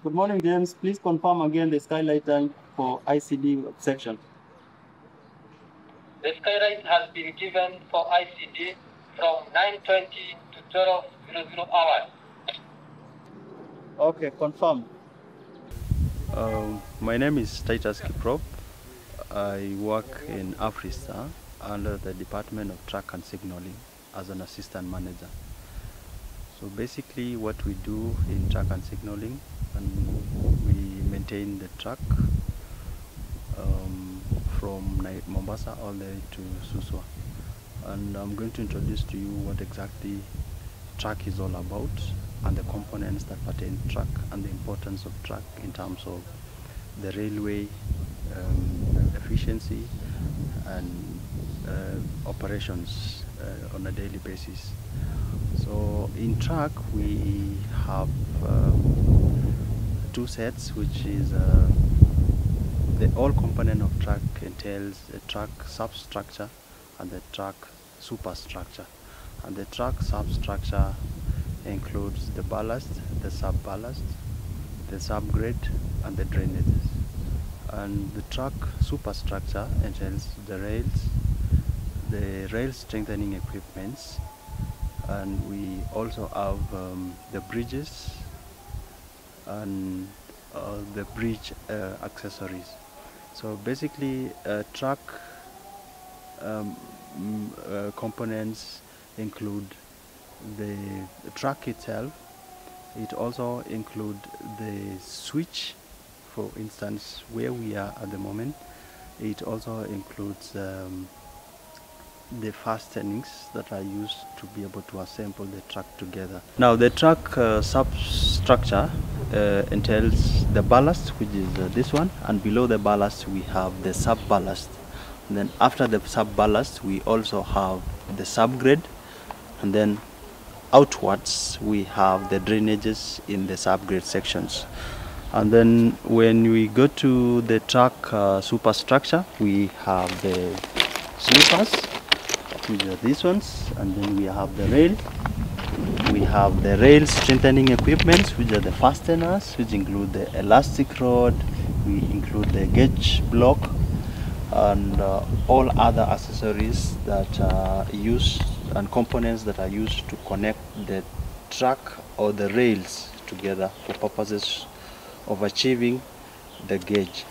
Good morning, James. Please confirm again the skylight time for ICD section. The skylight has been given for ICD from 9:20 to 12:00 hours. Okay, confirm. My name is TITUS. I work in Afrista under the Department of Track and Signaling as an assistant manager. So basically what we do in track and signaling, and we maintain the track from Mombasa all the way to Suswa. And I'm going to introduce to you what exactly track is all about and the components that pertain to track and the importance of track in terms of the railway efficiency and operations on a daily basis. So in track we have two sets, which is the all component of track entails the track substructure and the track superstructure. And the track substructure includes the ballast, the sub-ballast, the subgrade, and the drainages. And the track superstructure entails the rail strengthening equipments, and we also have the bridges and the bridge accessories. So basically track components include the track itself. It also includes the switch, for instance where we are at the moment. It also includes the fastenings that are used to be able to assemble the track together. Now the track substructure entails the ballast, which is this one, and below the ballast we have the sub ballast. And then after the sub ballast we also have the subgrade, and then outwards we have the drainages in the subgrade sections. And then when we go to the track superstructure, we have the sleepers, which are these ones, and then we have the rail. We have the rail strengthening equipment, which are the fasteners, which include the elastic rod, we include the gauge block, and all other accessories that are used and components that are used to connect the track or the rails together for purposes of achieving the gauge.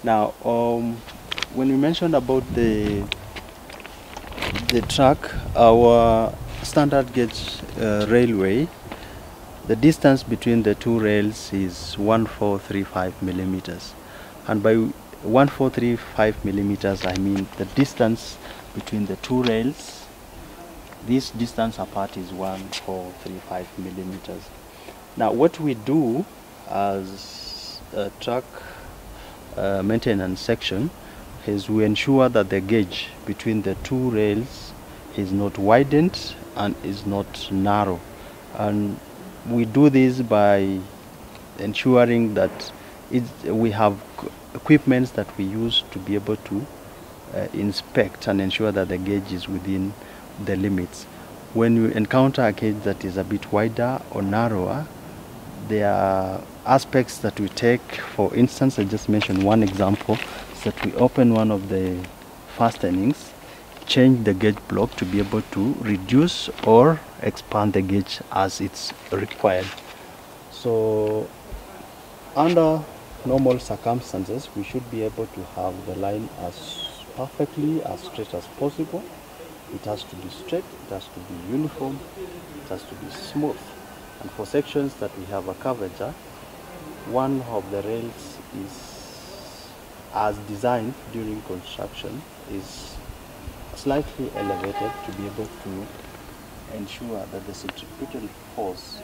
Now when we mentioned about the track, our standard gauge railway, the distance between the two rails is 1435 millimeters, and by 1435 millimeters I mean the distance between the two rails. This distance apart is 1435 millimeters. Now what we do as a track maintenance section is we ensure that the gauge between the two rails is not widened and is not narrow, and we do this by ensuring that we have equipments that we use to be able to inspect and ensure that the gauge is within the limits. When you encounter a gauge that is a bit wider or narrower, there are aspects that we take. For instance, I just mentioned one example, is that we open one of the fastenings, change the gauge block to be able to reduce or expand the gauge as it's required. So under normal circumstances, we should be able to have the line as perfectly as straight as possible. It has to be straight, it has to be uniform, it has to be smooth. And for sections that we have a curvature, one of the rails is, as designed during construction, is slightly elevated to be able to ensure that the centripetal force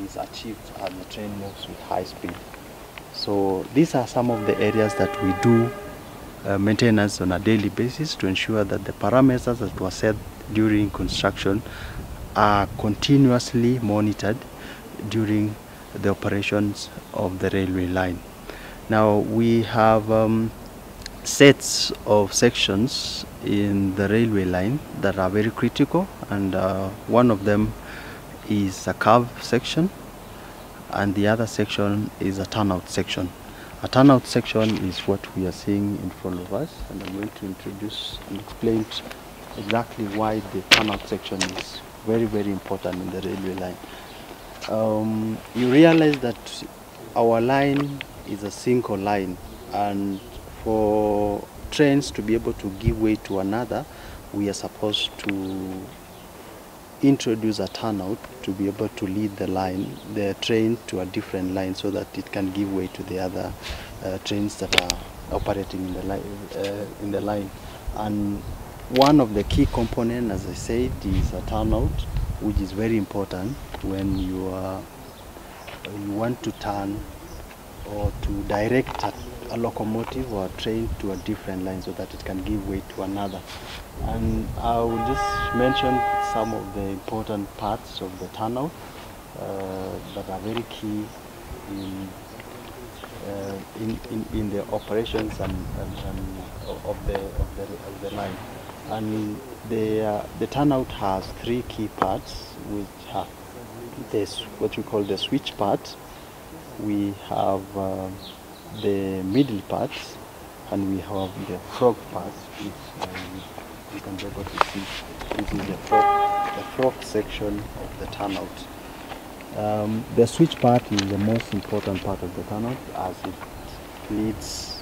is achieved as the train moves with high speed. So these are some of the areas that we do maintenance on a daily basis to ensure that the parameters that were set during construction are continuously monitored during the operations of the railway line. Now we have sets of sections in the railway line that are very critical, and one of them is a curve section, and the other section is a turnout section. A turnout section is what we are seeing in front of us, and I'm going to introduce and explain exactly why the turnout section is very, very important in the railway line. You realize that our line is a single line, and for trains to be able to give way to another, we are supposed to introduce a turnout to be able to lead the train to a different line, so that it can give way to the other trains that are operating in the line. And one of the key components, as I said, is a turnout, which is very important when you want to turn or to direct a locomotive or a train to a different line so that it can give way to another. And I will just mention some of the important parts of the turnout that are very key in the operations and of the line. And the turnout has three key parts, which are this, what we call the switch part. We have the middle parts, and we have the frog parts, which you can be able to see. This is the frog section of the turnout. The switch part is the most important part of the turnout, as it leads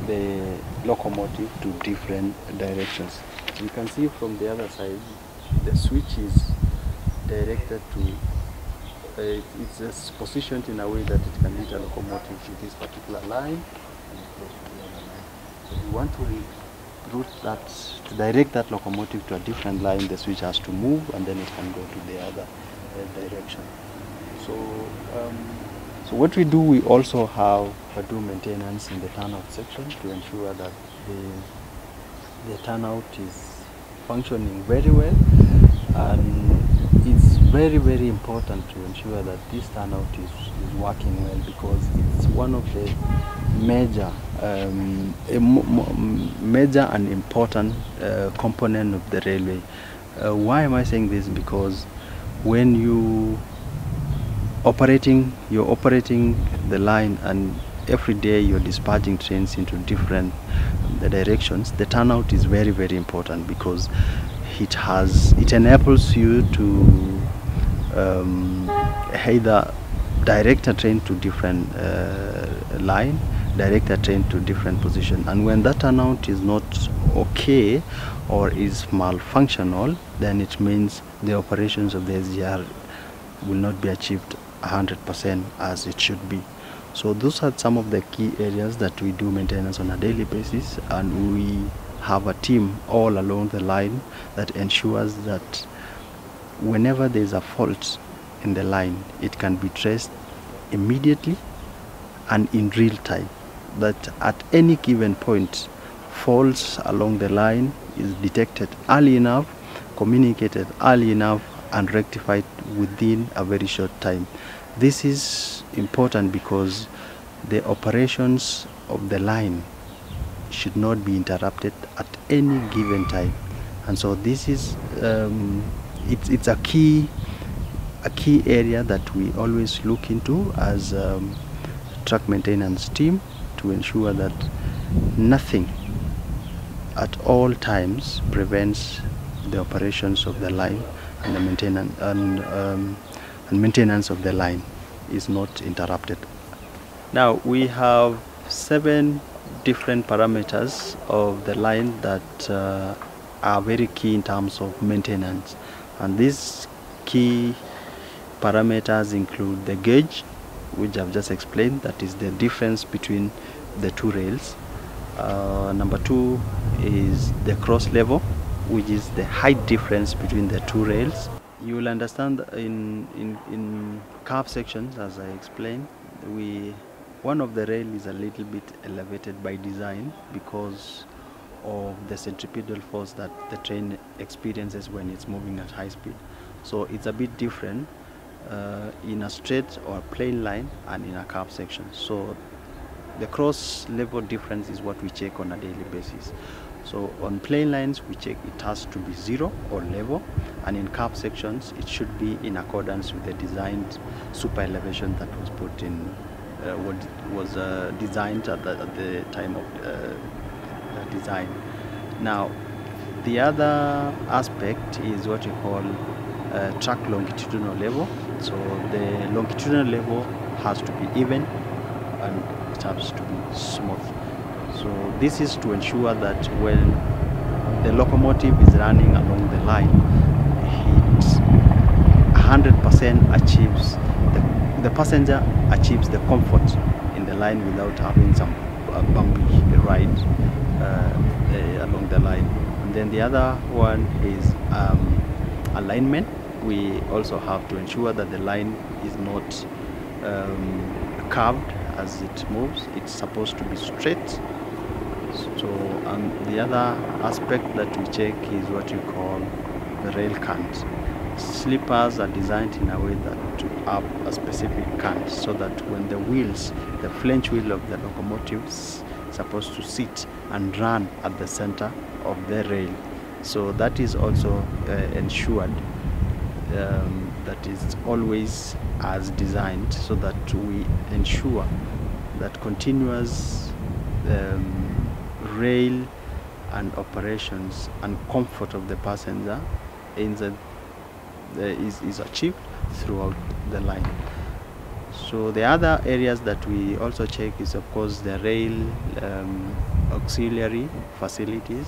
the locomotive to different directions. You can see from the other side, the switch is directed to it's just positioned in a way that it can lead a locomotive to this particular line and close to the other line. So if you want to direct that locomotive to a different line, the switch has to move, and then it can go to the other direction. So, so what we do, we also do maintenance in the turnout section to ensure that the turnout is functioning very well, and it's very, very important to ensure that this turnout is working well, because it's one of the major and important component of the railway. Why am I saying this? Because when you're operating the line, and every day you're dispatching trains into different directions, the turnout is very, very important, because it enables you to either direct a train to different line, direct a train to different position. And when that turnout is not okay or is malfunctional, then it means the operations of the SGR will not be achieved 100% as it should be. So those are some of the key areas that we do maintenance on a daily basis, and we have a team all along the line that ensures that whenever there is a fault in the line, it can be traced immediately and in real time. That at any given point, faults along the line is detected early enough, communicated early enough, and rectified within a very short time. This is important because the operations of the line should not be interrupted at any given time. And so this is it's a key area that we always look into as track maintenance team, to ensure that nothing at all times prevents the operations of the line, and the maintenance of the line is not interrupted. Now we have 7 different parameters of the line that are very key in terms of maintenance, and these key parameters include the gauge, which I've just explained, that is the difference between the two rails. Number 2 is the cross level, which is the height difference between the two rails. You will understand in curve sections, as I explained, one of the rail is a little bit elevated by design because of the centripetal force that the train experiences when it's moving at high speed. So it's a bit different in a straight or plain line and in a curve section. So the cross level difference is what we check on a daily basis. So on plain lines we check it has to be 0 or level, and in curved sections it should be in accordance with the designed super elevation that was put in what was designed at the time of design. Now the other aspect is what you call track longitudinal level. So the longitudinal level has to be even and it has to be smooth. So this is to ensure that when the locomotive is running along the line, it 100% achieves, the passenger achieves the comfort in the line without having some bumpy ride along the line. And then the other one is alignment. We also have to ensure that the line is not curved as it moves. It's supposed to be straight. So the other aspect that we check is what you call the rail cant. Sleepers are designed in a way that to have a specific cant, so that when the wheels, the flange wheel of the locomotive is supposed to sit and run at the center of the rail. So that is also ensured, that is always as designed, so that we ensure that continuous rail and operations and comfort of the passenger is achieved throughout the line. So the other areas that we also check is of course the rail auxiliary facilities,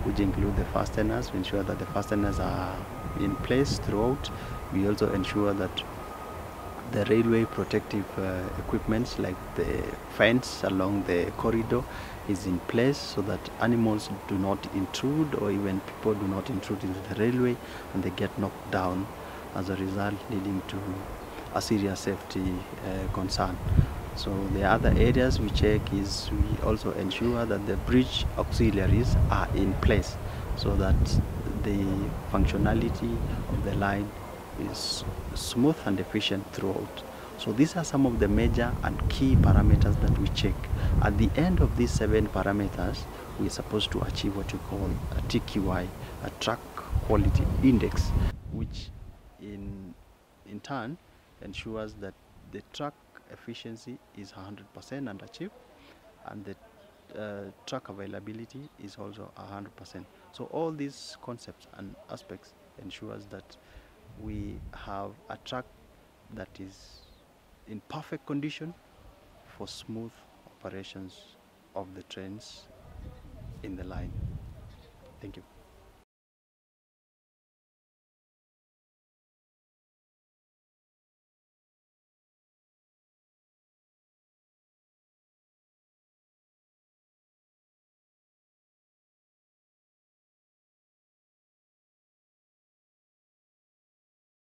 which include the fasteners. We ensure that the fasteners are in place throughout. We also ensure that the railway protective equipments like the fence along the corridor is in place, so that animals do not intrude, or even people do not intrude into the railway and they get knocked down as a result, leading to a serious safety concern. So the other areas we check is we also ensure that the bridge auxiliaries are in place, so that the functionality of the line is smooth and efficient throughout. So these are some of the major and key parameters that we check. At the end of these 7 parameters, we're supposed to achieve what you call a TQI, a track quality index, which in turn ensures that the track efficiency is 100% and achieved, and the track availability is also 100%. So all these concepts and aspects ensures that we have a track that is in perfect condition for smooth operations of the trains in the line. Thank you.